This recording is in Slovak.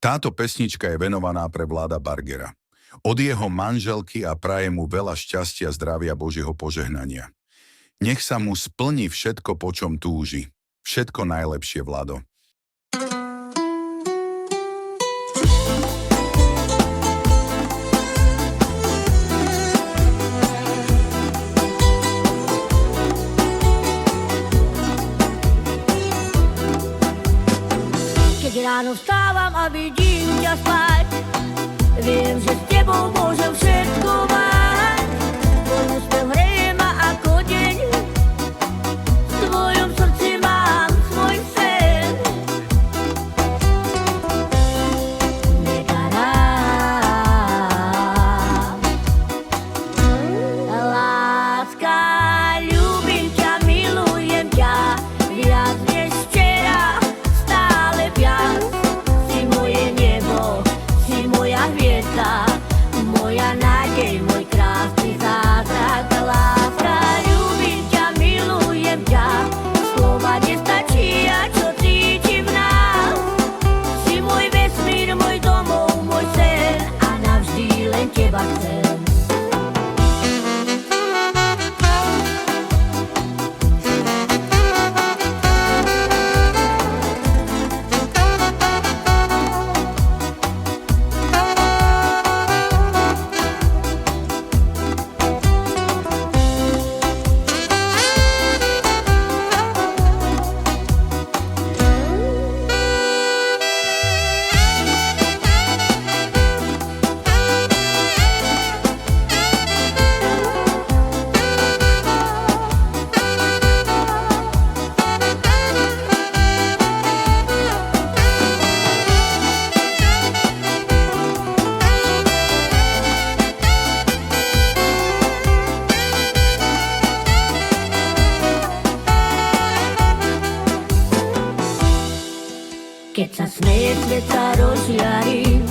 Táto pesnička je venovaná pre Vlada Bargera. Od jeho manželky a praje mu veľa šťastia, zdravia, Božieho požehnania. Nech sa mu splní všetko, po čom túži. Všetko najlepšie, Vlado. Keď ráno vstávam a vidím ťa spať, viem, že s tebou môžem všetko mať. Tvoj úsmev hreje ma ako deň, v tvojom srdci mám svoj sen. Negarám. Láska, ľúbim ťa, milujem ťa, viac než včera, stále viac. Si moje nebo, si moja hviezda, moja nádej, môj krásny zázrak. Láska, ľúbim ťa, milujem ťa, slova nestačia, čo cítim v nás. Si môj vesmír, môj domov, môj sen a navždy len teba chcem. Keď sa smeje, svet sa rozžiarí,